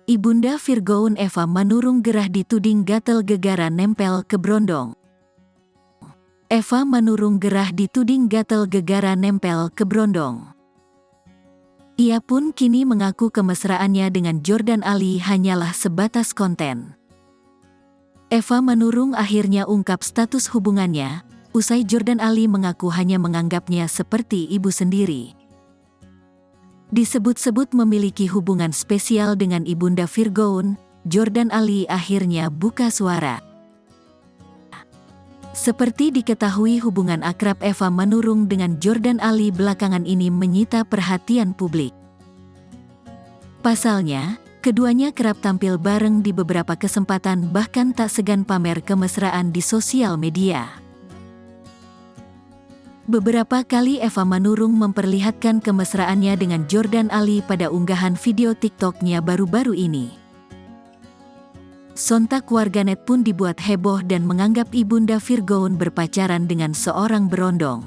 Ibunda Virgoun Eva Manurung gerah dituding gatel gegara nempel ke Brondong. Eva Manurung gerah dituding gatel gegara nempel ke Brondong. Ia pun kini mengaku kemesraannya dengan Jordan Ali hanyalah sebatas konten. Eva Manurung akhirnya ungkap status hubungannya, usai Jordan Ali mengaku hanya menganggapnya seperti ibu sendiri. Disebut-sebut memiliki hubungan spesial dengan ibunda Virgoun, Jordan Ali akhirnya buka suara. Seperti diketahui, hubungan akrab Eva Manurung dengan Jordan Ali belakangan ini menyita perhatian publik. Pasalnya, keduanya kerap tampil bareng di beberapa kesempatan, bahkan tak segan pamer kemesraan di sosial media. Beberapa kali Eva Manurung memperlihatkan kemesraannya dengan Jordan Ali pada unggahan video TikTok-nya baru-baru ini. Sontak warganet pun dibuat heboh dan menganggap ibunda Virgoun berpacaran dengan seorang berondong.